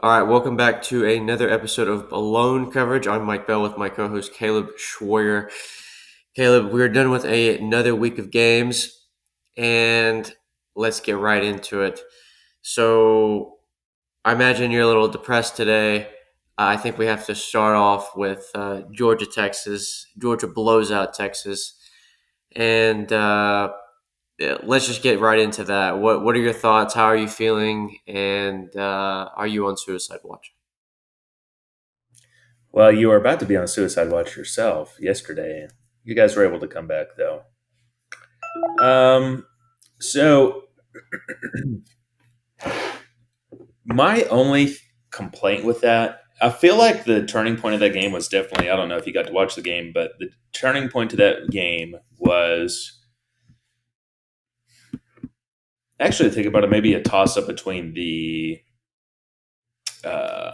All right, welcome back to another episode of Alone Coverage. I'm Mike Bell with my co-host Caleb Schwaryer. Caleb, we're done with another week of games, and let's get right into it. So, I imagine you're a little depressed today. I think we have to start off with Georgia, Texas. Georgia blows out Texas, and yeah, let's just get right into that. What are your thoughts? How are you feeling? And are you on suicide watch? Well, you were about to be on suicide watch yourself yesterday. You guys were able to come back though. Um, so my only complaint with that, I feel like the turning point of that game was definitely. I don't know if you got to watch the game, but the turning point to that game was actually think about it. Maybe a toss up between the uh,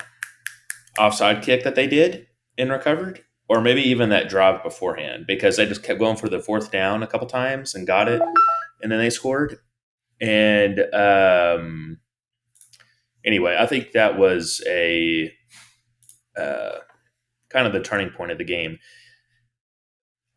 offside kick that they did and recovered, or maybe even that drive beforehand because they just kept going for the fourth down a couple times and got it, and then they scored. And anyway, I think that was a uh, kind of the turning point of the game.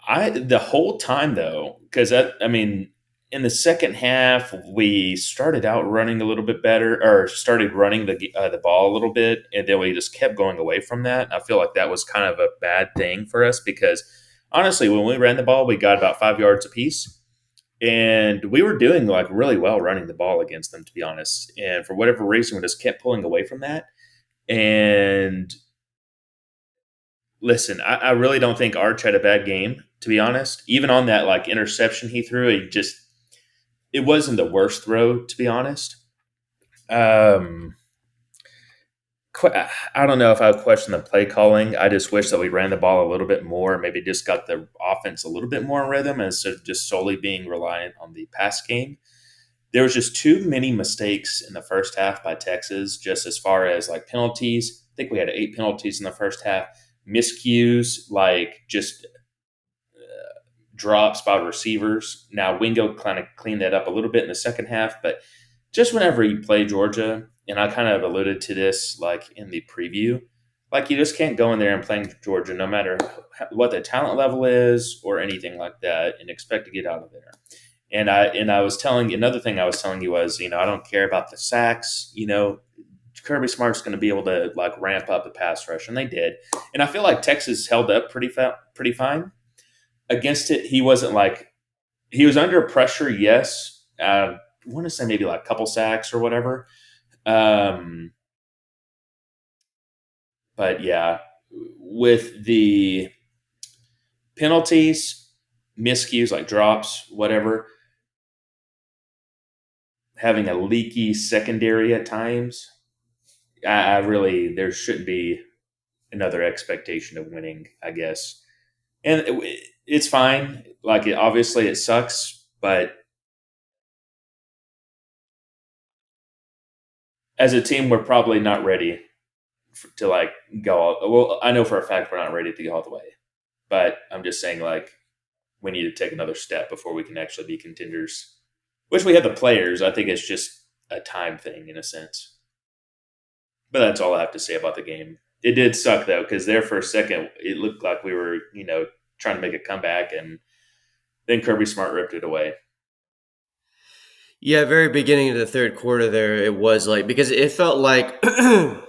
I the whole time though, because I mean, in the second half we started out running a little bit better, or started running the ball a little bit, and then we just kept going away from that. I feel like that was kind of a bad thing for us because honestly, when we ran the ball, we got about 5 yards apiece. And we were doing like really well running the ball against them, to be honest. And for whatever reason, we just kept pulling away from that. And listen, I really don't think Arch had a bad game, to be honest. Even on that like interception he threw, it wasn't the worst throw, to be honest. Um, I don't know if I would question the play calling. I just wish that we ran the ball a little bit more, maybe just got the offense a little bit more in rhythm instead of just solely being reliant on the pass game. There was just too many mistakes in the first half by Texas, just as far as like penalties. I think we had 8 penalties in the first half. Miscues, like just drops by receivers. Now Wingo kind of cleaned that up a little bit in the second half, but just whenever you play Georgia, and I kind of alluded to this like in the preview, like you just can't go in there and playing Georgia, no matter what the talent level is or anything like that, and expect to get out of there. And I was telling another thing I was telling you was, I don't care about the sacks. Kirby Smart's going to be able to like ramp up the pass rush, and they did. And I feel like Texas held up pretty fine against it. He was under pressure. Yes, I want to say maybe like a couple sacks or whatever. Um, but yeah, with the penalties, miscues like drops, whatever, having a leaky secondary at times, I really there shouldn't be another expectation of winning, I guess. And it's fine. Like obviously it sucks, but as a team, we're probably not ready to like go all. Well, I know for a fact we're not ready to go all the way, but I'm just saying like we need to take another step before we can actually be contenders. Which we have the players. I think it's just a time thing in a sense. But that's all I have to say about the game. It did suck though, because there for a second it looked like we were, trying to make a comeback, and then Kirby Smart ripped it away. Yeah, very beginning of the third quarter there, it was like because it felt like it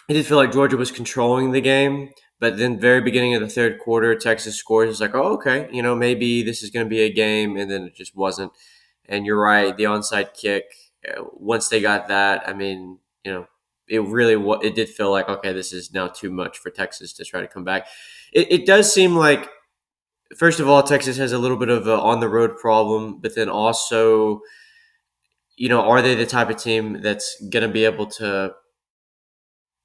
did feel like Georgia was controlling the game, but then very beginning of the third quarter, Texas scores. It's like, oh, okay, maybe this is going to be a game, and then it just wasn't. And you're right, the onside kick. Once they got that, I mean, it really it did feel like okay, this is now too much for Texas to try to come back. It does seem like first of all, Texas has a little bit of a on the road problem, but then also are they the type of team that's going to be able to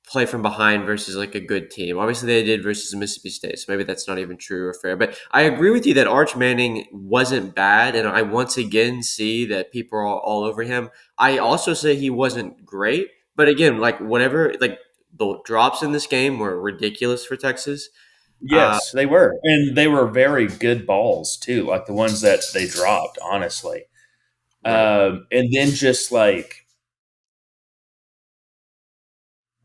play from behind versus like a good team? Obviously, they did versus Mississippi State, so maybe that's not even true or fair. But I agree with you that Arch Manning wasn't bad, and I once again see that people are all over him. I also say he wasn't great, but again, like whatever, like the drops in this game were ridiculous for Texas. Uh, Yes, they were. And they were very good balls too, like the ones that they dropped, honestly. right. And then just like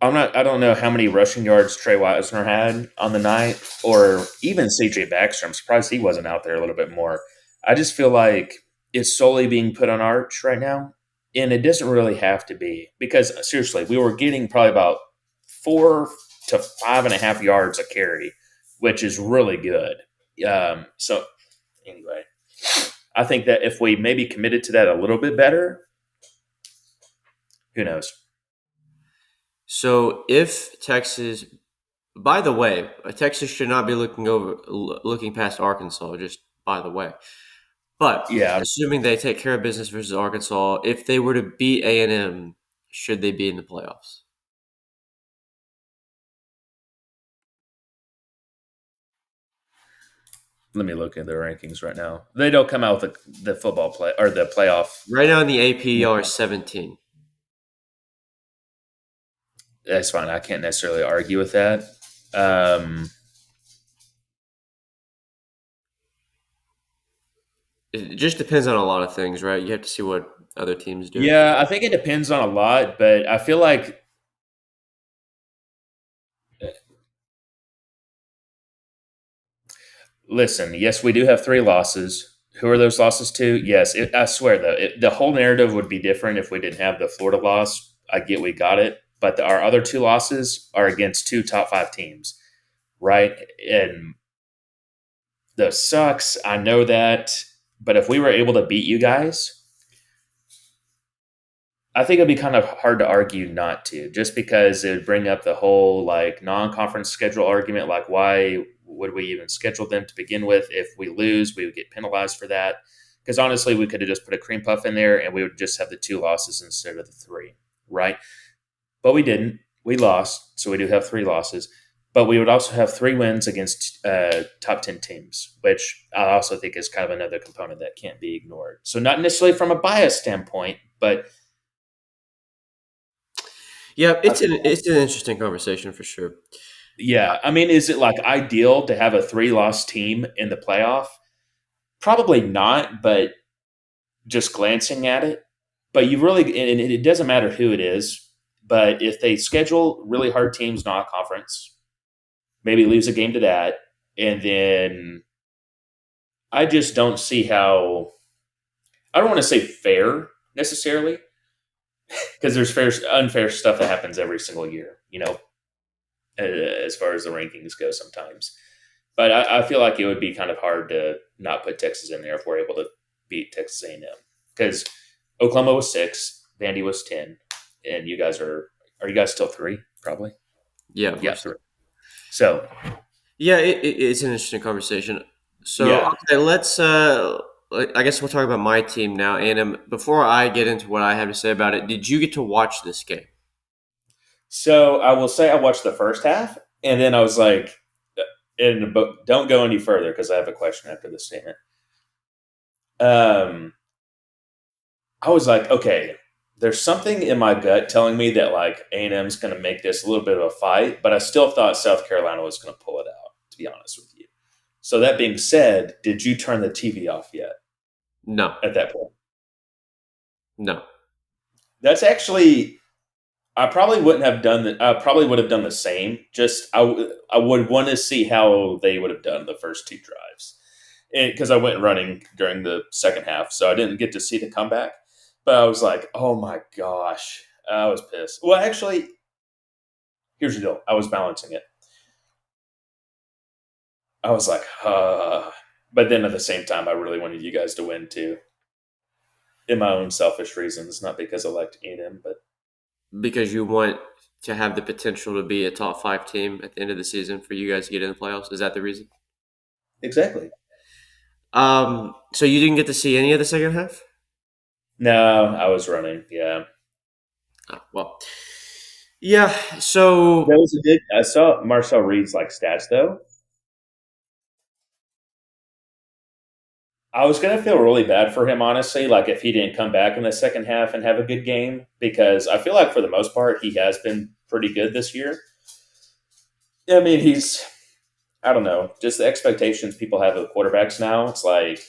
I don't know how many rushing yards Trey Wisner had on the night, or even CJ Baxter. I'm surprised he wasn't out there a little bit more. I just feel like it's solely being put on Arch right now, and it doesn't really have to be because seriously, we were getting probably about 4 to 5.5 yards a carry, which is really good. So anyway, I think that if we maybe committed to that a little bit better, who knows? So if Texas, by the way, Texas should not be looking past Arkansas. Just by the way, but Yeah, assuming they take care of business versus Arkansas, if they were to beat A&M, should they be in the playoffs? let me look at the rankings right now. They don't come out with the football play or the playoff. Right now in the AP, y'all are 17. That's fine. I can't necessarily argue with that. Um, It just depends on a lot of things, right? You have to see what other teams do. yeah, I think it depends on a lot, but I feel like listen. Yes, we do have 3 losses. Who are those losses to? Yes, I swear though, the whole narrative would be different if we didn't have the Florida loss. I get we got it, but our other 2 losses are against 2 top 5 teams, right? And the sucks. I know that, but if we were able to beat you guys, I think it'd be kind of hard to argue not to, just because it would bring up the whole like non-conference schedule argument. Like, why would we even schedule them to begin with? If we lose, we would get penalized for that. Because honestly, we could have just put a cream puff in there, and we would just have the 2 losses instead of the 3, right? But we didn't. We lost, so we do have 3 losses. But we would also have 3 wins against top 10 teams, which I also think is kind of another component that can't be ignored. So not necessarily from a bias standpoint, but Yeah, it's an interesting conversation for sure. yeah, I mean, is it like ideal to have a 3 loss team in the playoff? Probably not, but just glancing at it. But you really, and it doesn't matter who it is, but if they schedule really hard teams non-conference, maybe lose a game to that, and then I just don't see how. I don't want to say fair necessarily, because there's unfair stuff that happens every single year, as far as the rankings go sometimes. But I feel like it would be kind of hard to not put Texas in there if we're able to beat Texas A&M, because Oklahoma was 6, Vandy was 10, and you guys are you guys still 3? Probably, Yeah, yeah, 3. So yeah, it's an interesting conversation. So yeah, okay, let's. I guess we'll talk about my team now. And before I get into what I have to say about it, did you get to watch this game? so I will say I watched the first half, and then I was like, but don't go any further because I have a question after this statement. Um, I was like, okay, there's something in my gut telling me that like A&M's going to make this a little bit of a fight, but I still thought South Carolina was going to pull it out, to be honest with you. So that being said, did you turn the TV off yet No, at that point? no. That's actually, I probably wouldn't have done that. I probably would have done the same. Just I would want to see how they would have done the first 2 drives, because I went running during the second half, so I didn't get to see the comeback. But I was like, oh my gosh, I was pissed. Well, actually, here's the deal: I was balancing it. I was like, but then at the same time, I really wanted you guys to win too, in my own selfish reasons, not because I liked A&M, but Because you want to have the potential to be a top 5 team at the end of the season for you guys to get in the playoffs. Is that the reason? exactly. So you didn't get to see any of the second half? No, I was running. Yeah, Oh, well, yeah. So that was a good. I saw Marcel Reed's like stats though. I was gonna feel really bad for him, honestly. Like if he didn't come back in the second half and have a good game, because I feel like for the most part he has been pretty good this year. I mean, he's I don't know, just the expectations people have of quarterbacks now. It's like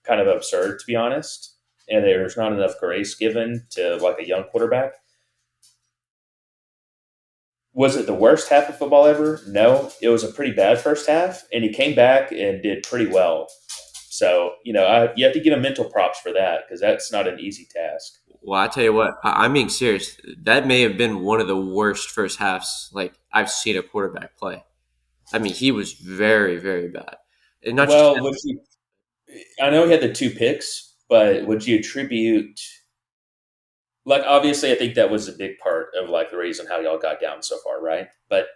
kind of absurd to be honest, and there's not enough grace given to like a young quarterback. Was it the worst half of football ever? No, it was a pretty bad first half, and he came back and did pretty well. So you have to give him mental props for that because that's not an easy task. Well, I tell you what, I'm being serious. That may have been one of the worst first halves like I've seen a quarterback play. I mean, he was very, very bad, and not just Well, I know he had the two picks, but would you attribute like obviously I think that was a big part of like the reason how y'all got down so far, right? But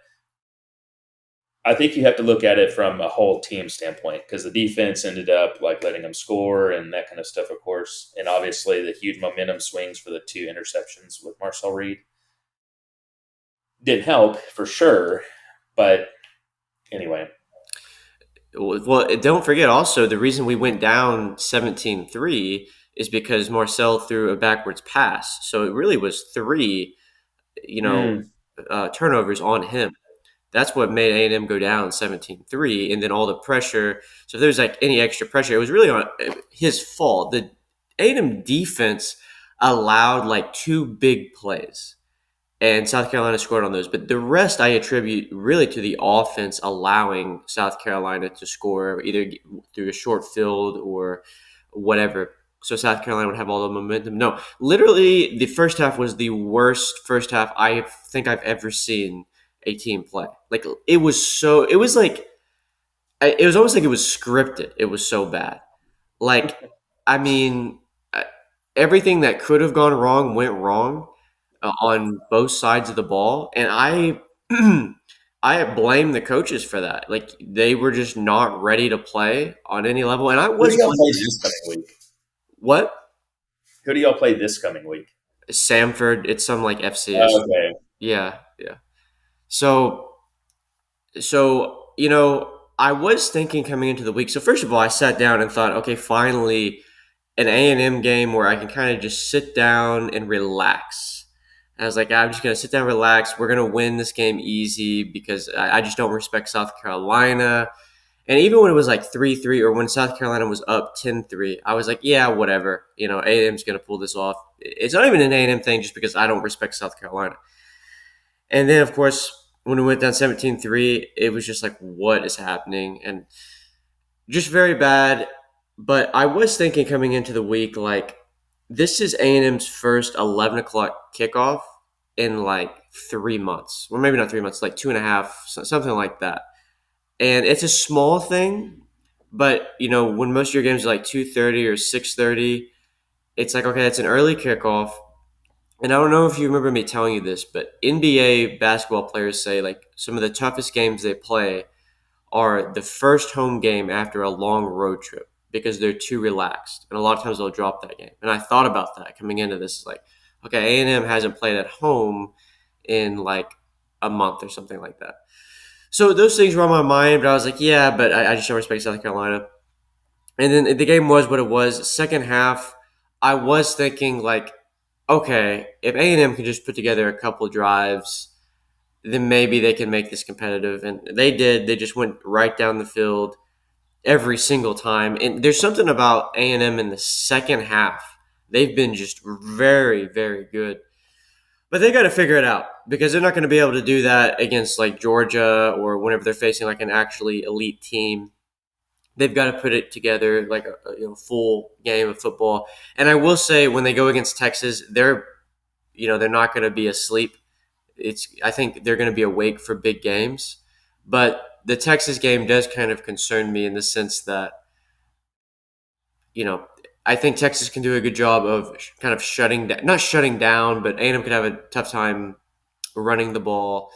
I think you have to look at it from a whole team standpoint because the defense ended up like letting them score and that kind of stuff, of course, and obviously the huge momentum swings for the two interceptions with Marcel Reed didn't help for sure. But anyway, well. Don't forget also the reason we went down 17-3 is because Marcel threw a backwards pass. So it really was three, you know, mm, turnovers on him. That's what made A&M go down 17-3, and then all the pressure. So if there's like any extra pressure, it was really on his fault. The A&M defense allowed like two big plays, and South Carolina scored on those. But the rest I attribute really to the offense allowing South Carolina to score either through a short field or whatever. So South Carolina would have all the momentum. No, literally, the first half was the worst first half I think I've ever seen a team play. Like it was so. It was like it was almost like it was scripted. It was so bad. Like I mean, everything that could have gone wrong went wrong on both sides of the ball, and I I blame the coaches for that. Like they were just not ready to play on any level, and I who do was y'all one. play this coming week? What? Who do y'all play this coming week? Samford? It's some like FCS. Okay, Yeah, yeah. So I was thinking coming into the week. So first of all, I sat down and thought, okay, finally an A&M game where I can kind of just sit down and relax. I was like, I'm just going to sit down, relax. We're going to win this game easy because I just don't respect South Carolina. And even when it was like 3-3 or when South Carolina was up 10-3, I was like, yeah, whatever. A&M's going to pull this off. It's not even an A&M thing just because I don't respect South Carolina. And then, of course, when we went down 17-3, it was just like, what is happening? And just very bad. But I was thinking coming into the week, like, this is A&M's first 11 o'clock kickoff in like 3 months. Well, maybe not 3 months, like two and a half, something like that. And it's a small thing, but, when most of your games are like 2:30 or 6:30, it's like, okay, that's an early kickoff. And I don't know if you remember me telling you this, but NBA basketball players say like some of the toughest games they play are the first home game after a long road trip because they're too relaxed. And a lot of times they'll drop that game. And I thought about that coming into this. Like, okay, A&M hasn't played at home in like a month or something like that. So those things were on my mind, but I was like, yeah, but I just don't respect South Carolina. And then the game was what it was. Second half, I was thinking like, okay, if A&M can just put together a couple drives, then maybe they can make this competitive. And they did. They just went right down the field every single time. And there's something about A&M in the second half. They've been just very, very good. But they got to figure it out because they're not going to be able to do that against like Georgia or whenever they're facing like an actually elite team. They've got to put it together like a full game of football. And I will say when they go against Texas, they're not going to be asleep. I think they're going to be awake for big games. But the Texas game does kind of concern me in the sense that you know I think Texas can do a good job of kind of shutting down, not shutting down, but A&M could have a tough time running the ball.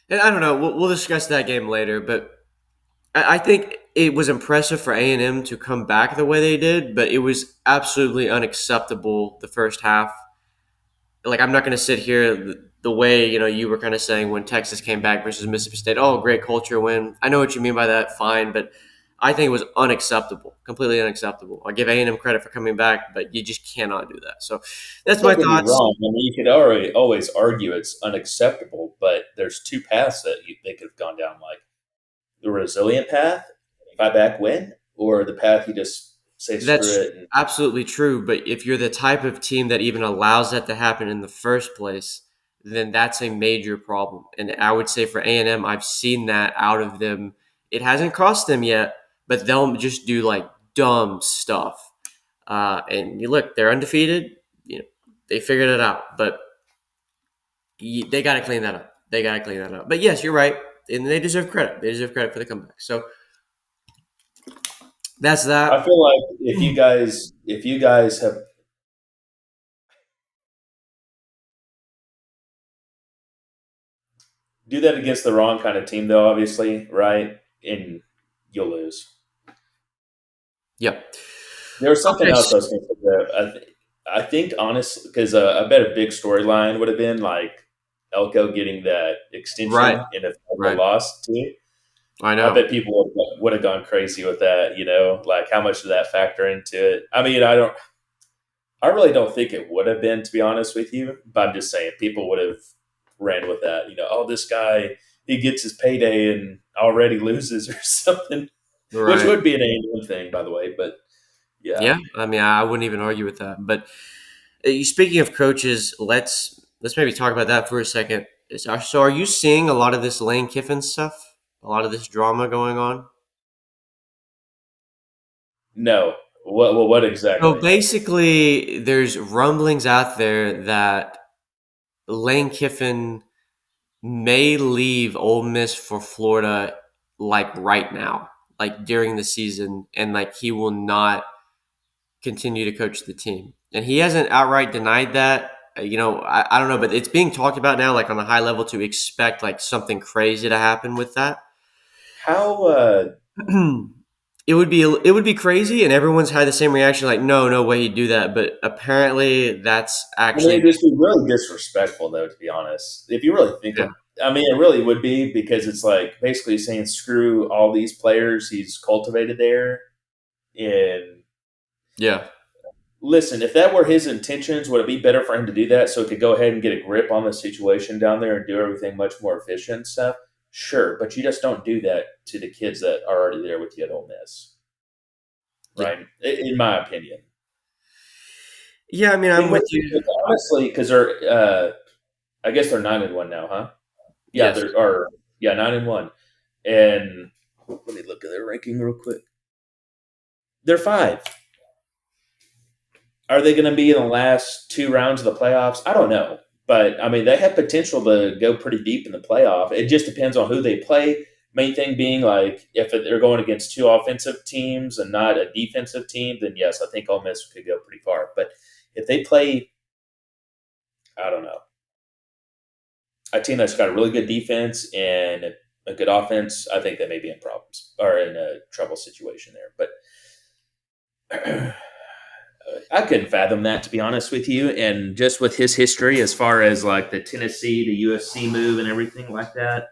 And I don't know. We'll discuss that game later, but I think it was impressive for A&M to come back the way they did, but it was absolutely unacceptable the first half. Like I'm not going to sit here the way you were kind of saying when Texas came back versus Mississippi State. Oh, great culture win. I know what you mean by that. Fine, but I think it was unacceptable, completely unacceptable. I give A&M credit for coming back, but you just cannot do that. So that's my don't get me thoughts. wrong. I mean, you could already always argue it's unacceptable, but there's two paths that they could have gone down, like the resilient path, fight back, win, or the path you just say screw That's it and absolutely true. But if you're the type of team that even allows that to happen in the first place, then that's a major problem. And I would say for A&M, I've seen that out of them. It hasn't cost them yet, but they'll just do like dumb stuff. And you look, they're undefeated. You know, they figured it out, but they got to clean that up. They got to clean that up. But yes, you're right, and they deserve credit. They deserve credit for the comeback. So that's I that. feel like if you guys have do that against the wrong kind of team, though, obviously, right, and you'll lose. Yep. There was something Okay. else I was going to say. I think honestly, because I bet a big storyline would have been like Elko getting that Right. extension, and if Elko Right. lost too, I I know. bet people would have gone crazy with that. Like how much did that factor into it? I mean, I really don't think it would have been, to be honest with you. But I'm just saying, people would have ran with that. Oh, this guy, he gets his payday and already loses or something, which Right. would be an A&M thing, by the way. But yeah, Yeah. I mean, I wouldn't even argue with that. But speaking of coaches, let's maybe talk about that for a second. So, are you seeing a lot of this Lane Kiffin stuff? A lot of this drama going on? no. What So exactly? basically, there's rumblings out there that Lane Kiffin may leave Ole Miss for Florida, like right now, like during the season, and like he will not continue to coach the team. And he hasn't outright denied that. I don't know, but it's being talked about now, like on a high level, to expect like something crazy to happen with that. How? It would be crazy, and everyone's had the same reaction, like no way he'd do that. But apparently, that's I mean, actually it'd just be really disrespectful, though. To be honest, if you really think yeah, of, I mean, it really would be because it's like basically saying screw all these players he's cultivated there. And yeah, listen, if that were his intentions, would it be better for him to do that so he could go ahead and get a grip on the situation down there and do everything much more efficient and stuff? Sure, but you just don't do that to the kids that are already there with you at Ole Miss, yeah, right? In my opinion. yeah. I mean, I'm with you. Honestly, because I guess they're 9-1 now, huh? Yeah, Yes. they're or yeah 9-1, and let me look at their ranking real quick. They're five. Are they going to be in the last two rounds of the playoffs? I don't know, but I mean they have potential to go pretty deep in the playoff. It just depends on who they play. Main thing being like if they're going against two offensive teams and not a defensive team, then yes, I think Ole Miss could go pretty far. But if they play, I don't know, a team that's got a really good defense and a good offense, I think they may be in problems or in a trouble situation there. But I couldn't fathom that, to be honest with you. And just with his history, as far as like the Tennessee to USC move and everything like that,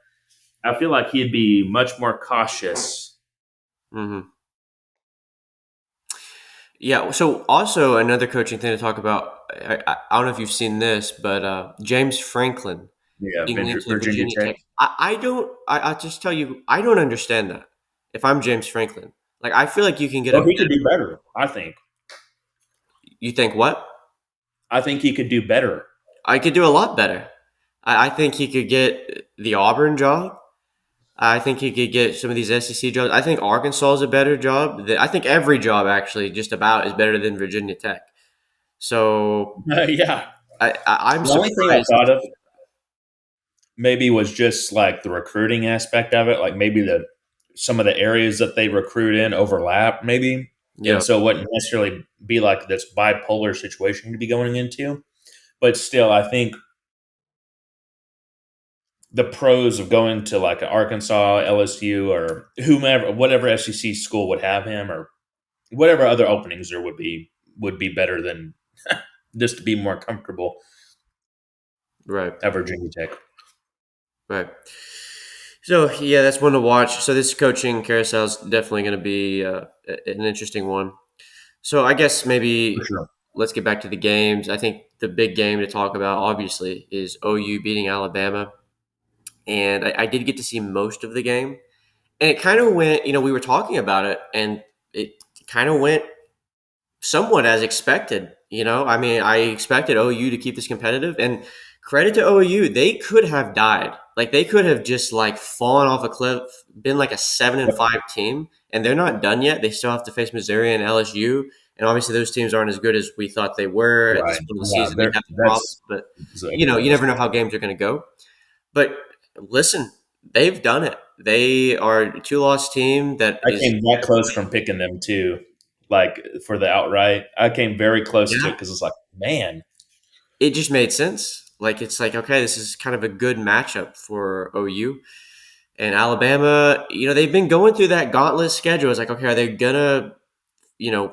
I feel like he'd be much more cautious. Hmm. Yeah. So also another coaching thing to talk about. I don't know if you've seen this, but James Franklin Yeah, being linked to Virginia Virginia Tech. Tech. I don't. I just tell you, I don't understand that. If I'm James Franklin, like I feel like you can get a Well, he better. could do better. I think. You think what? I think he could do better. I could do a lot better. I think he could get the Auburn job. I think he could get some of these SEC jobs. I think Arkansas is a better job. I think every job actually just about is better than Virginia Tech. So Yeah. I'm The only thing I surprised. thought of maybe was just like the recruiting aspect of it, like maybe the some of the areas that they recruit in overlap, maybe, and Yeah, so it wouldn't necessarily be like this bipolar situation to be going into. But still, I think the pros of going to like Arkansas, LSU, or whomever, whatever SEC school would have him, or whatever other openings there would be better than just to be more comfortable right, at Virginia Tech. right. So yeah, that's one to watch. So this coaching carousel is definitely going to be an interesting one. So I guess For maybe sure. let's get back to the games. I think the big game to talk about, obviously, is OU beating Alabama, and I did get to see most of the game, and it kind of went. We were talking about it, and it kind of went somewhat as expected. I mean, I expected OU to keep this competitive, and credit to OU. They could have died. Like they could have just like fallen off a cliff, been like a 7-5 team, and they're not done yet. They still have to face Missouri and LSU, and obviously those teams aren't as good as we thought they were at this Right. point of the Yeah, season. They have that's problems, but exactly what I you was never know thinking. how games are going to go. But listen, they've done it. They are a two-loss team that I is came that close from picking them too, like for the outright. I came very close to it yeah. because it's like, man, It just made sense. Like it's like okay, this is kind of a good matchup for OU. And Alabama, they've been going through that gauntlet schedule. It's like, okay, are they gonna,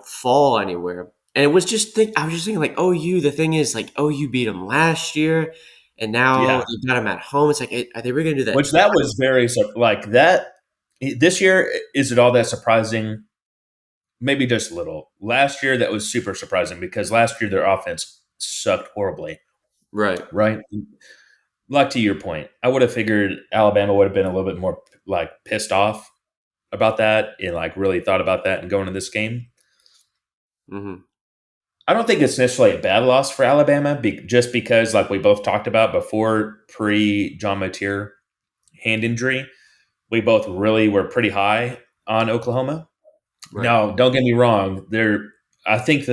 fall anywhere? And it was I was just thinking, like, OU. The thing is, like, OU beat them last year, and now yeah. you got them at home. It's like, are they really gonna do that? Which that was very like that. This year, is it all that surprising? Maybe just a little. Last year, that was super surprising because last year their offense sucked horribly. Right. Right, like to your point, I would have figured Alabama would have been a little bit more like pissed off about that and like really thought about that and going to this game. Hmm. I don't think it's necessarily a bad loss for Alabama, just because, like we both talked about before, pre John Mateer hand injury, we both really were pretty high on Oklahoma. Right. Now, don't get me wrong. I think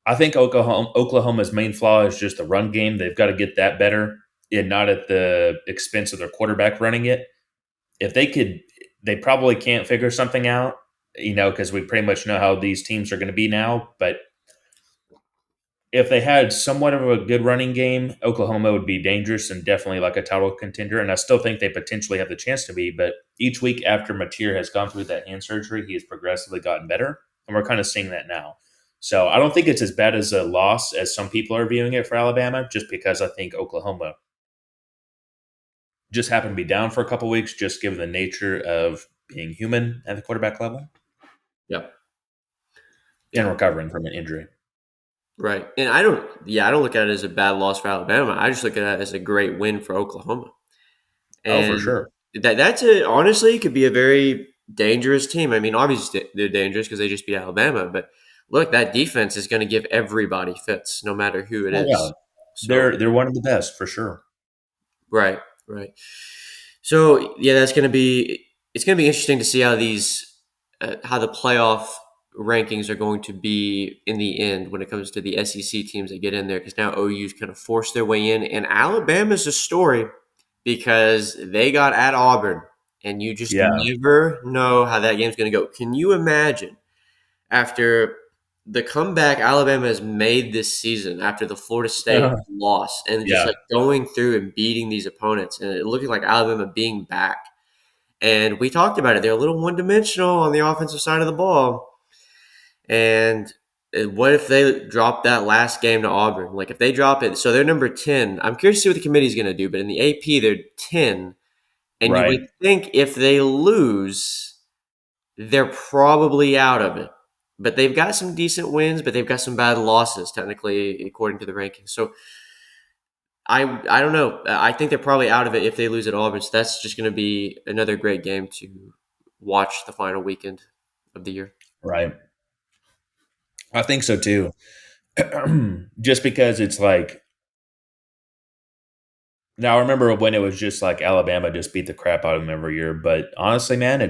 I think Oklahoma's main flaw is just the run game. They've got to get that better, and not at the expense of their quarterback running it. If they could, they probably can't figure something out, because we pretty much know how these teams are going to be now. But if they had somewhat of a good running game, Oklahoma would be dangerous and definitely like a title contender. And I still think they potentially have the chance to be. But each week after Mateer has gone through that hand surgery, he has progressively gotten better. And we're kind of seeing that now. So I don't think it's as bad as a loss as some people are viewing it for Alabama, just because I think Oklahoma just happened to be down for a couple weeks, just given the nature of being human at the quarterback level Yep. and Yeah. recovering from an injury. Right. And I don't look at it as a bad loss for Alabama. I just look at it as a great win for Oklahoma. Oh, for And sure. honestly could be a very dangerous team. I mean, obviously they're dangerous because they just beat Alabama, but look, that defense is going to give everybody fits, no matter who it Oh, yeah. is. So They're one of the best for sure. right, right. So yeah, it's going to be interesting to see how the playoff rankings are going to be in the end when it comes to the SEC teams that get in there because now OU's kind of forced their way in, and Alabama's a story because they got at Auburn, and you just Yeah. never know how that game's going to go. Can you imagine after the comeback Alabama has made this season after the Florida State loss and just Yeah. like going through and beating these opponents and it looking like Alabama being back? And we talked about it. They're a little one dimensional on the offensive side of the ball. And what if they drop that last game to Auburn? Like if they drop it, so they're number 10. I'm curious to see what the committee's going to do, but in the AP, they're 10. And you would Right. think if they lose, they're probably out of it. But they've got some decent wins, but they've got some bad losses, technically, according to the rankings. So I don't know. I think they're probably out of it if they lose at Auburn. So that's just going to be another great game to watch the final weekend of the year. Right. I think so too. Just because it's like now, I remember when it was just like Alabama just beat the crap out of them every year. But honestly, man,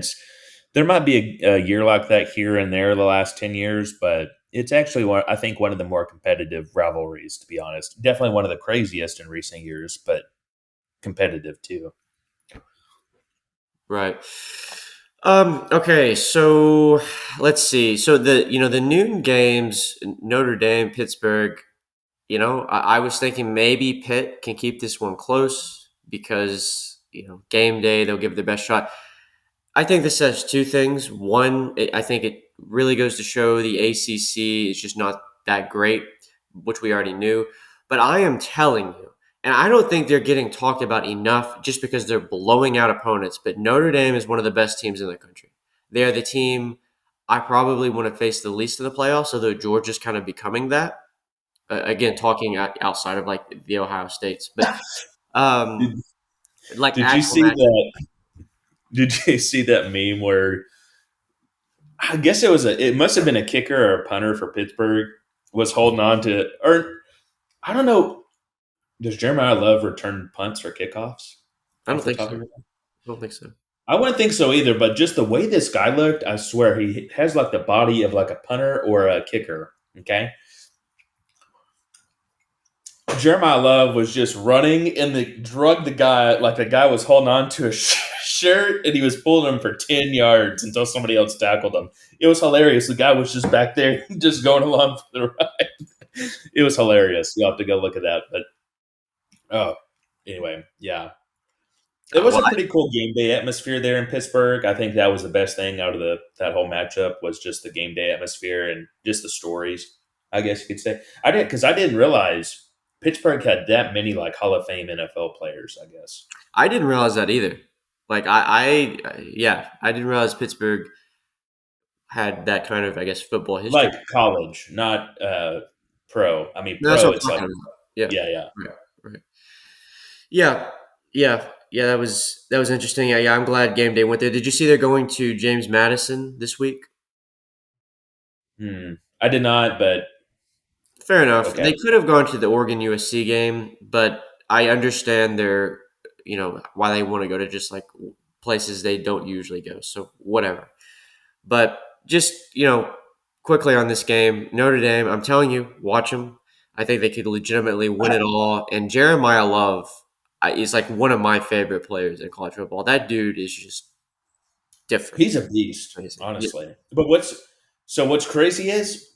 there might be a year like that here and there the last 10 years, but it's actually I think one of the more competitive rivalries. To be honest, definitely one of the craziest in recent years, but competitive too. Right. Okay, so let's see. So the noon games, Notre Dame, Pittsburgh. I was thinking maybe Pitt can keep this one close because game day they'll give it their best shot. I think this says two things. One, I think it really goes to show the ACC is just not that great, which we already knew. But I am telling you, and I don't think they're getting talked about enough just because they're blowing out opponents. But Notre Dame is one of the best teams in the country. They're the team I probably want to face the least in the playoffs, although Georgia's kind of becoming that. Again, talking outside of like the Ohio States, but Did, um, like did you actual see matchup. that? Did you see that meme where I guess it must have been a kicker or a punter for Pittsburgh was holding on to, or I don't know. Does Jeremiah Love return punts or kickoffs I don't off the think top so. of I your head? don't think so. I wouldn't think so either, but just the way this guy looked, I swear he has like the body of like a punter or a kicker. Okay. Jeremiah Love was just running and the drug the guy like the guy was holding on to a shirt and he was pulling him for 10 yards until somebody else tackled him. It was hilarious. The guy was just back there just going along for the ride. It was hilarious. You'll have to go look at that. But oh, anyway, yeah. It was Well, a pretty cool game day atmosphere there in Pittsburgh. I think that was the best thing out of that whole matchup was just the game day atmosphere and just the stories. I guess you could say I didn't realize Pittsburgh had that many like Hall of Fame NFL players. I guess I didn't realize that either. Like yeah, I didn't realize Pittsburgh had that kind of, I guess, football history. like college, not pro. I mean No, that's pro. what It's I'm like talking about. Yeah, yeah, yeah. right, right. Yeah, yeah. That was interesting. Yeah. I'm glad game day went there. Did you see they're going to James Madison this week? I did not, but Fair enough. okay. They could have gone to the Oregon USC game, but I understand their, why they want to go to just like places they don't usually go. So whatever. But just, quickly on this game, Notre Dame, I'm telling you, watch them. I think they could legitimately win it all. And Jeremiah Love is like one of my favorite players in college football. That dude is just different. He's a beast, Amazing. Yeah. honestly. But what's crazy is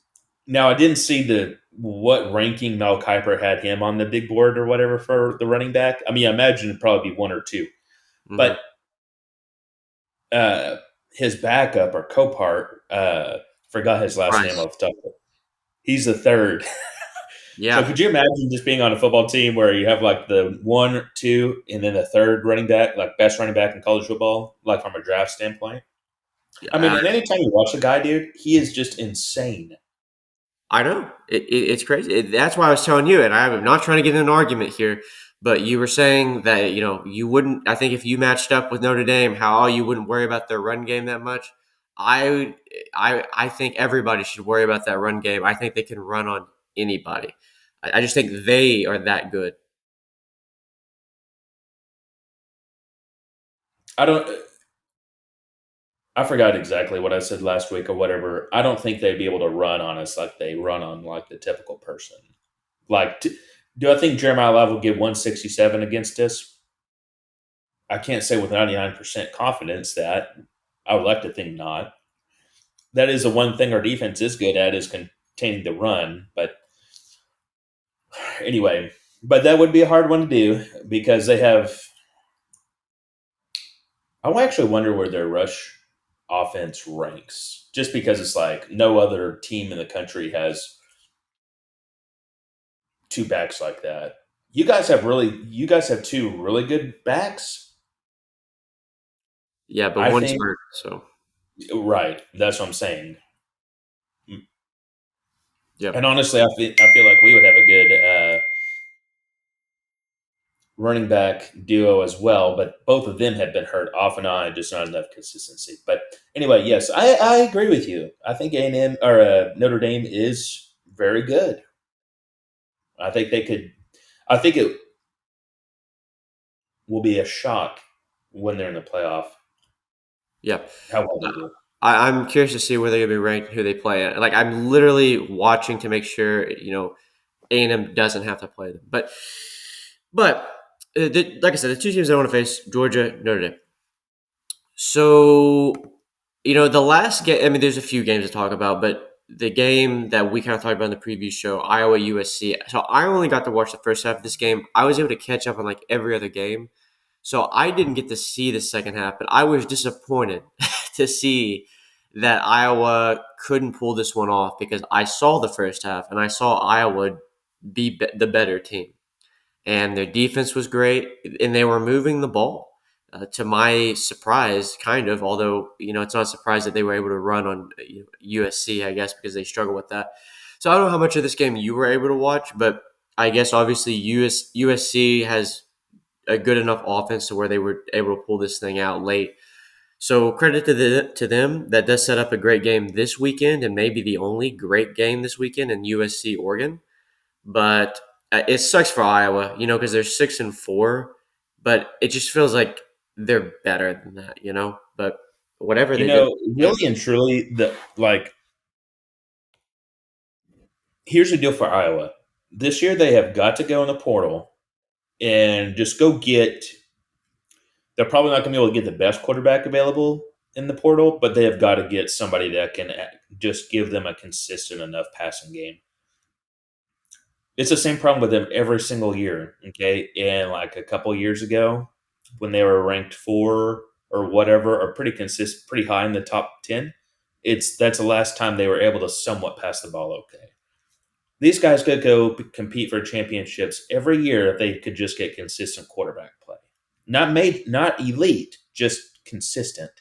now I didn't see the what ranking Mel Kiper had him on the big board or whatever for the running back. I mean, I imagine it'd probably be one or two, Hmm. but uh, his backup or Copart, forgot his last name Price. off the top. He's the third. So Yeah. could you imagine just being on a football team where you have like the one, two, and then the third running back, like best running back in college football, like from a draft standpoint? I mean, Yeah. and anytime you watch the guy, dude, he is just insane. I know it's crazy. That's why I was telling you, and I'm not trying to get in an argument here, but you were saying that you wouldn't. I think if you matched up with Notre Dame, how you wouldn't worry about their run game that much. I think everybody should worry about that run game. I think they can run on anybody. I just think they are that good. I don't. I forgot exactly what I said last week or whatever. I don't think they'd be able to run on us like they run on like the typical person. Like, do I think Jeremiah Love will get 167 against us? I can't say with 99% confidence that. I would like to think not. That is the one thing our defense is good at is containing the run. But anyway, but that would be a hard one to do because they have. I actually wonder where their rush offense ranks, just because it's like no other team in the country has two backs like that. You guys have two really good backs. Yeah, but I one's think hurt. So right. That's what I'm saying. And yep. honestly, I feel like we would have a good running back duo as well, but both of them have been hurt off and on, just not enough consistency. But anyway, yes, I agree with you. I think A&M or Notre Dame is very good. I think they could. I think it will be a shock when they're in the playoff Yep. how well they do. I'm curious to see where they're gonna be ranked, who they play at. Like I'm literally watching to make sure A&M doesn't have to play them. But like I said, the two teams I want to face: Georgia, Notre Dame. So the last game. I mean, there's a few games to talk about, but the game that we kind of talked about in the previous show, Iowa USC. So I only got to watch the first half of this game. I was able to catch up on like every other game. So I didn't get to see the second half, but I was disappointed to see that Iowa couldn't pull this one off because I saw the first half and I saw Iowa be the better team. And their defense was great and they were moving the ball. To my surprise, kind of, although, it's not a surprise that they were able to run on USC, I guess, because they struggle with that. So I don't know how much of this game you were able to watch, but I guess obviously USC has a good enough offense to where they were able to pull this thing out late. So credit to them. That does set up a great game this weekend, and maybe the only great game this weekend in USC Oregon. But it sucks for Iowa, because they're 6-4, but it just feels like they're better than that, But whatever they did, Really and truly, here's the deal for Iowa. This year, they have got to go in the portal and just go get. They're probably not going to be able to get the best quarterback available in the portal, but they have got to get somebody that can just give them a consistent enough passing game. It's the same problem with them every single year. Okay, and like a couple years ago, when they were ranked 4 or whatever, or pretty consistent, pretty high in the top 10, that's the last time they were able to somewhat pass the ball. Okay, these guys could go compete for championships every year if they could just get consistent quarterback play. Not elite, just consistent.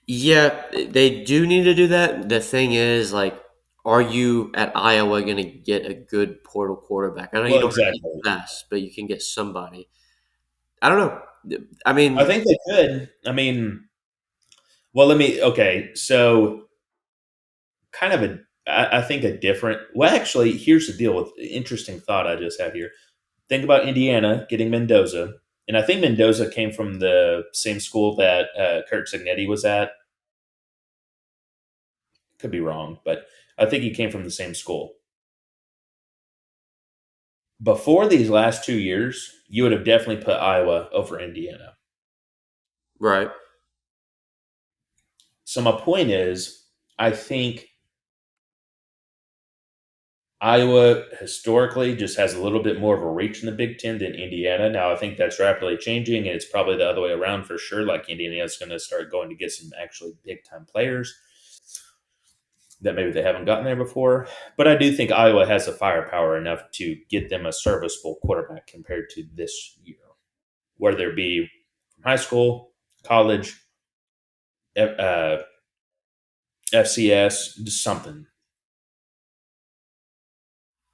yeah, they do need to do that. The thing is, like, are you at Iowa going to get a good portal quarterback? I know you Well, don't have to be exactly. the best, but you can get somebody. I don't know. I I mean, think they could. I mean, well, let me. Okay, so kind of I think a different. Well, actually, here's the deal with interesting thought I just had here. Think about Indiana getting Mendoza, and I think Mendoza came from the same school that Kurt Signetti was at. Could be wrong, but I think he came from the same school. Before these last 2 years, you would have definitely put Iowa over Indiana. right. So my point is, I think Iowa historically just has a little bit more of a reach in the Big Ten than Indiana. Now, I think that's rapidly changing, and it's probably the other way around for sure. Like Indiana's going to start going to get some actually big time players that maybe they haven't gotten there before. But I do think Iowa has the firepower enough to get them a serviceable quarterback compared to this year, whether it be from high school, college, uh, FCS, just something.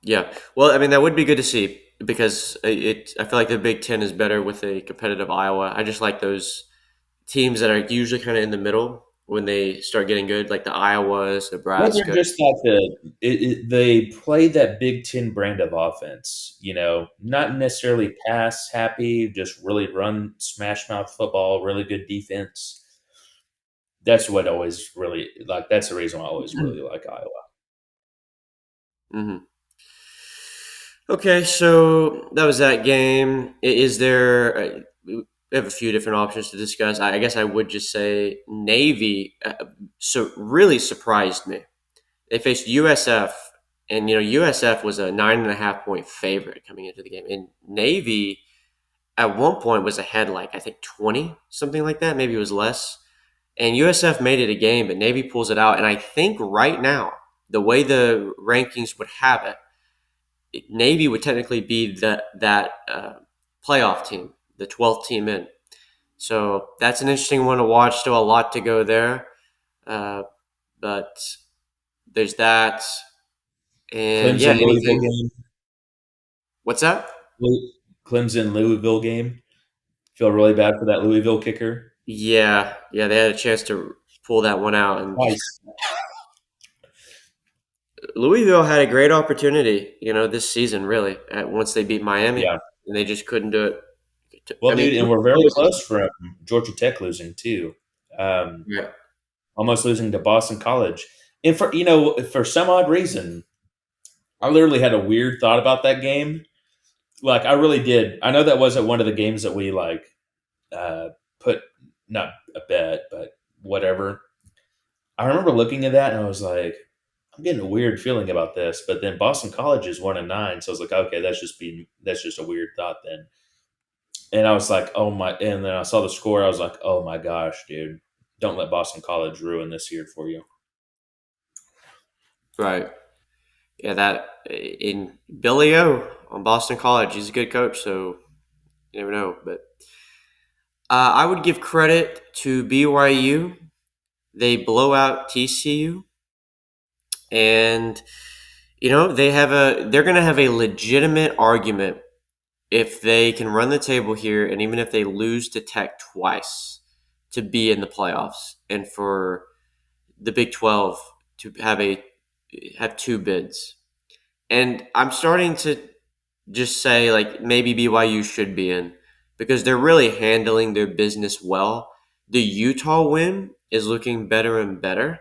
Yeah. Well, I mean, that would be good to see because I feel like the Big Ten is better with a competitive Iowa. I just like those teams that are usually kind of in the middle when they start getting good, like the Iowas, Well, they're Nebraska. just like they play that Big Ten brand of offense. Not necessarily pass happy, just really run smash mouth football, really good defense. That's what always really like. That's the reason why I always really like Iowa. Hmm. Okay, so that was that game. Is there? We have a few different options to discuss. I guess I would just say Navy. So really surprised me. They faced USF, and USF was a 9.5 point favorite coming into the game, and Navy at one point was ahead, like I think 20, something like that. Maybe it was less. And USF made it a game, but Navy pulls it out. And I think right now, the way the rankings would have it, Navy would technically be that playoff team, the 12th team in. So that's an interesting one to watch. Still a lot to go there, uh, but there's that. And yeah, Clemson Louisville anything? game. What's that? Clemson Louisville game. Feel really bad for that Louisville kicker. Yeah, yeah, they had a chance to pull that one out, and just Twice. Louisville had a great opportunity, this season, really, once they beat Miami, Yeah. and they just couldn't do it. I Well, mean, dude, and we're very close from Georgia Tech losing too. Um, yeah, Almost losing to Boston College. And for some odd reason, I literally had a weird thought about that game. Like I really did. I know that wasn't one of the games that we uh, put not a bet, but whatever. I remember looking at that and I was like, I'm getting a weird feeling about this. But then Boston College is 1-9, so I was like, okay, that's just a weird thought then. And I was like, oh my! And then I saw the score. I was like, oh my gosh, dude! Don't let Boston College ruin this year for you. right. Yeah, that in Billy O on Boston College, he's a good coach, so you never know. But I would give credit to BYU. They blow out TCU, and they're going to have a legitimate argument if they can run the table here, and even if they lose to Tech twice, to be in the playoffs, and for the Big 12 to have two bids. And I'm starting to just say like maybe BYU should be in because they're really handling their business well. The Utah win is looking better and better.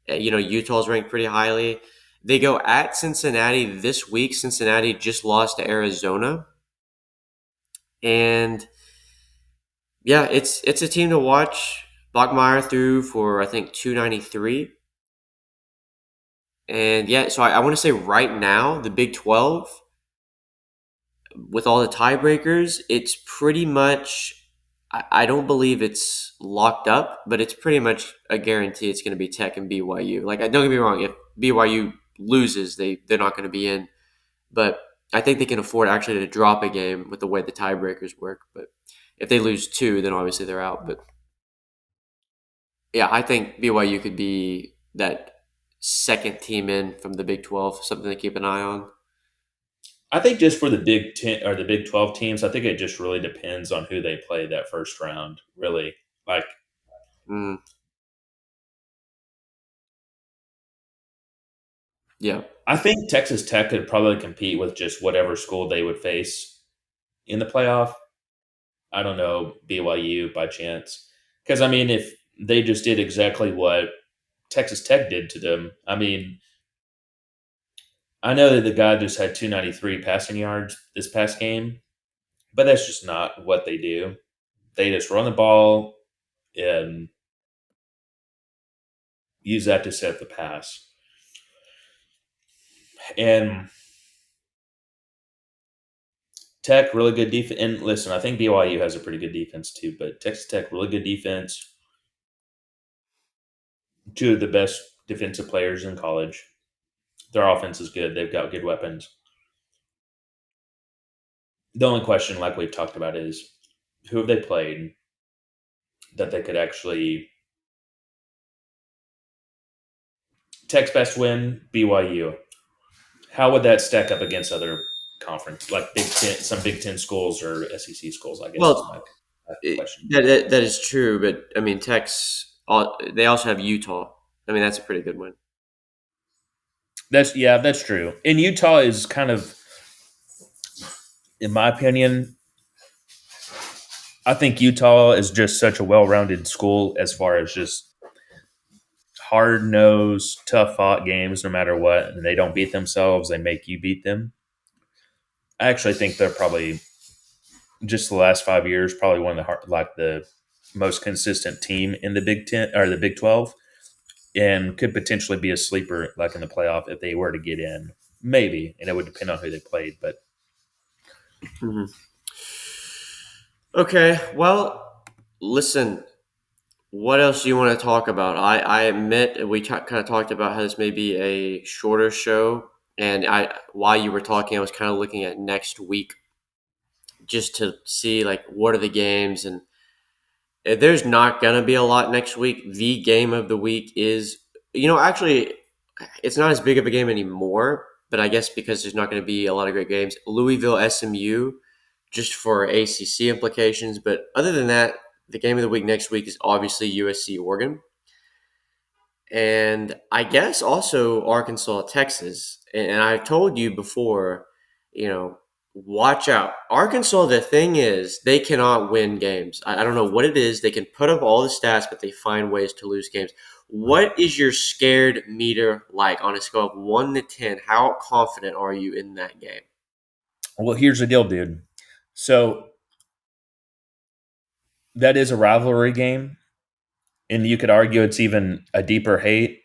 Utah's ranked pretty highly. They go at Cincinnati this week. Cincinnati just lost to Arizona, and yeah, it's a team to watch. Bachmeyer threw for I think 293, and yeah, so I want to say right now the Big 12 with all the tiebreakers, it's pretty much. I don't believe it's locked up, but it's pretty much a guarantee it's going to be Tech and BYU. Like, don't get me wrong, if BYU loses, they're not going to be in. But I think they can afford actually to drop a game with the way the tiebreakers work. But if they lose two, then obviously they're out. But yeah, I think BYU could be that second team in from the Big 12, something to keep an eye on. I think just for the Big 10 or the Big 12 teams, I think it just really depends on who they play that first round. Really, like Mm, yeah. I think Texas Tech could probably compete with just whatever school they would face in the playoff. I don't know BYU by chance because I mean if they just did exactly what Texas Tech did to them, I mean I know that the guy just had 293 passing yards this past game, but that's just not what they do. They just run the ball and use that to set the pass. And Tech, really good defense. And listen, I think BYU has a pretty good defense too, but Texas Tech, really good defense. Two of the best defensive players in college. Their offense is good. They've got good weapons. The only question, like we've talked about, is who have they played that they could actually. Tech's best win, BYU. How would that stack up against other conference, like Big Ten, some Big Ten schools or SEC schools? I guess is Well, my question. that is true, but I mean, they also have Utah. I mean, that's a pretty good win. That's true. And Utah is kind of, in my opinion, I think Utah is just such a well-rounded school as far as just hard-nosed, tough-fought games no matter what, and they don't beat themselves; they make you beat them. I actually think they're probably just the last 5 years, probably one of the most consistent team in the Big Ten or the Big 12, and could potentially be a sleeper like in the playoff if they were to get in. Maybe, and it would depend on who they played, but Hmm. Okay, well, listen. What else do you want to talk about? I admit we kind of talked about how this may be a shorter show, and while you were talking, I was kind of looking at next week just to see like what are the games, and there's not gonna be a lot next week. The game of the week is, actually, it's not as big of a game anymore, but I guess because there's not going to be a lot of great games. Louisville SMU, just for ACC implications, but other than that, the game of the week next week is obviously USC Oregon. And I guess also Arkansas, Texas. And I've told you before, you know, watch out. Arkansas, the thing is, they cannot win games. I don't know what it is. They can put up all the stats, but they find ways to lose games. What is your scared meter like on a scale of 1 to 10? How confident are you in that game? well, here's the deal, dude. So that is a rivalry game, and you could argue it's even a deeper hate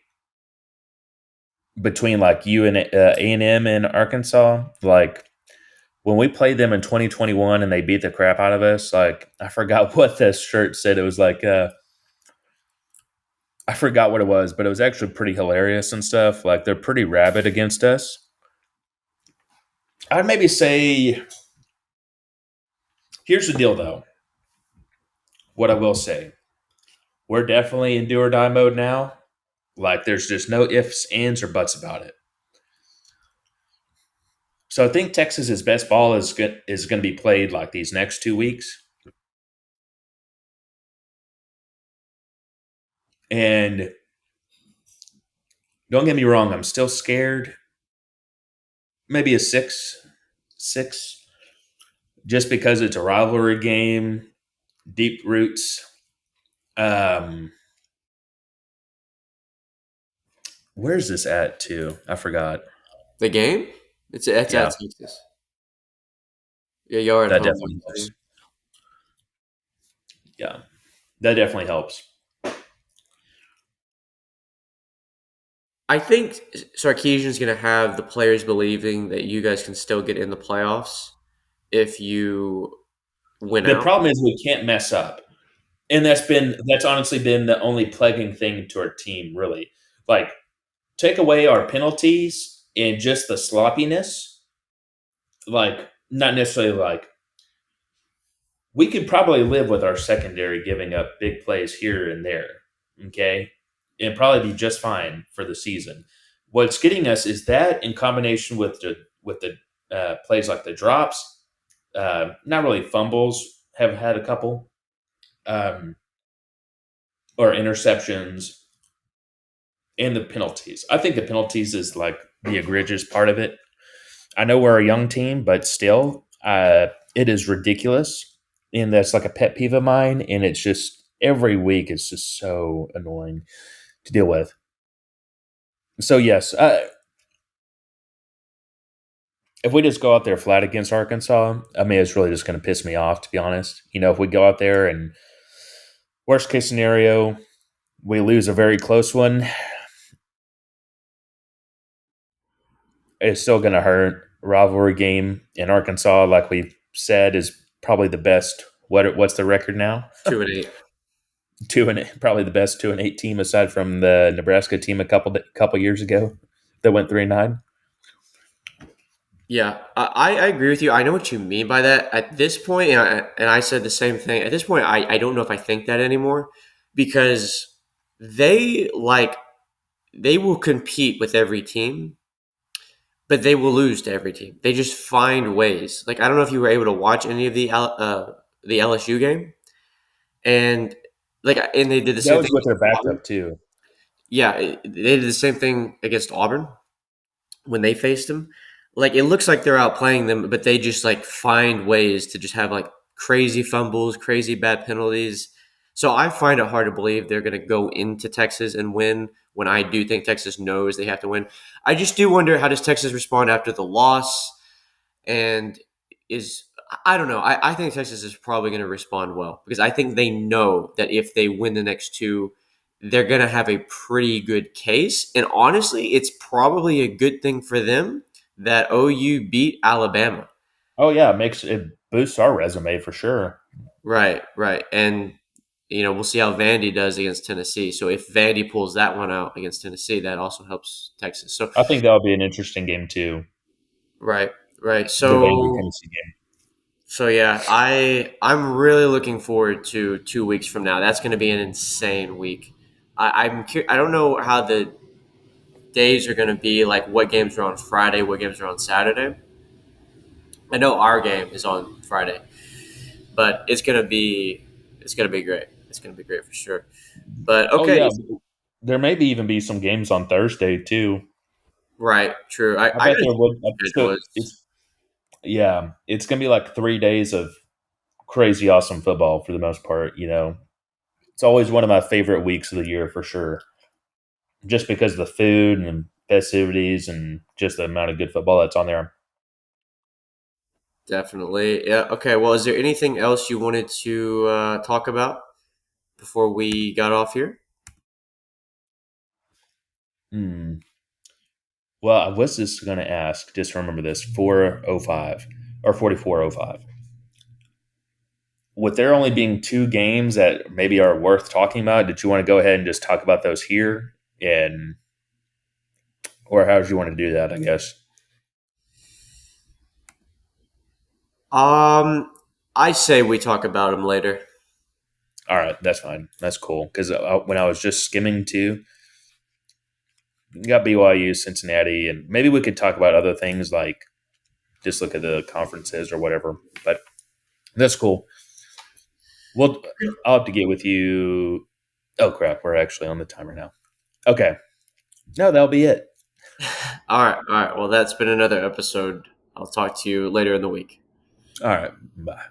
between like you and A&M and Arkansas. Like when we played them in 2021 and they beat the crap out of us, like I forgot what this shirt said. It was like I forgot what it was, but it was actually pretty hilarious and stuff. Like they're pretty rabid against us. I'd maybe say here's the deal though. What I will say, we're definitely in do or die mode now. Like there's just no ifs, ands, or buts about it. So I think Texas's best ball is going to be played like these next 2 weeks. And don't get me wrong, I'm still scared, maybe a six, just because it's a rivalry game, deep roots. Um, where's this at too? I forgot. The game? It's at Yeah, Texas. Yeah, y'all are at that home. definitely helps. Yeah, that definitely helps. I think Sarkeesian's going to have the players believing that you guys can still get in the playoffs if you win The out. problem is we can't mess up, and that's honestly been the only plaguing thing to our team. Really, like take away our penalties and just the sloppiness. Like not necessarily like we could probably live with our secondary giving up big plays here and there. Okay, and probably be just fine for the season. What's getting us is that in combination with the plays like the drops, not really fumbles. Have had a couple um, or interceptions, and the penalties. I think the penalties is like the egregious part of it. I know we're a young team, but still, it is ridiculous, and that's like a pet peeve of mine. And it's just every week it's just so annoying to deal with. So yes, if we just go out there flat against Arkansas, I mean, it's really just going to piss me off, to be honest. If we go out there and worst case scenario, we lose a very close one, it's still going to hurt. Rivalry game in Arkansas, like we said, is probably the best. What's the record now? 2-8. Probably the best 2-8 team aside from the Nebraska team a couple years ago that went 3-9. Yeah, I agree with you. I know what you mean by that. At this point, and I said the same thing. At this point, I don't know if I think that anymore because they like they will compete with every team, but they will lose to every team. They just find ways. Like I don't know if you were able to watch any of the LSU game, and and they did the That same was thing with against their Auburn. backup too. Yeah, they did the same thing against Auburn when they faced them. Like it looks like they're outplaying them, but they just like find ways to just have like crazy fumbles, crazy bad penalties. So I find it hard to believe they're going to go into Texas and win when I do think Texas knows they have to win. I just do wonder how does Texas respond after the loss and is I don't know. I think Texas is probably going to respond well because I think they know that if they win the next two, they're going to have a pretty good case. And honestly, it's probably a good thing for them that OU beat Alabama. Oh yeah, it boosts our resume for sure. Right, right. And, we'll see how Vandy does against Tennessee. So if Vandy pulls that one out against Tennessee, that also helps Texas. So, I think that'll be an interesting game too. right, right. The Vandy So Tennessee game. So yeah, I'm really looking forward to 2 weeks from now. That's going to be an insane week. I don't know how the days are going to be. Like what games are on Friday, what games are on Saturday. I know our game is on Friday, but it's gonna be great. It's gonna be great for sure. But Oh okay, yeah, there may be even be some games on Thursday too. right, true. I I I bet gotta there see what would. the schedule is. It's yeah, it's gonna be like 3 days of crazy awesome football for the most part. It's always one of my favorite weeks of the year for sure, just because of the food and festivities and just the amount of good football that's on there. Definitely. Yeah. Okay. Well, is there anything else you wanted to talk about before we got off here? Hmm. Well, I was just going to ask, just remember this 405 or 4405. With there only being two games that maybe are worth talking about, did you want to go ahead and just talk about those here? Or how did you want to do that, I guess? Um, I say we talk about them later. All right, that's fine. That's cool. Because when I was just skimming too, you got BYU, Cincinnati, and maybe we could talk about other things like just look at the conferences or whatever. But that's cool. Well, I'll have to get with you. Oh crap, we're actually on the timer now. Okay, no, that'll be it. All right, all right. Well, that's been another episode. I'll talk to you later in the week. All right, bye.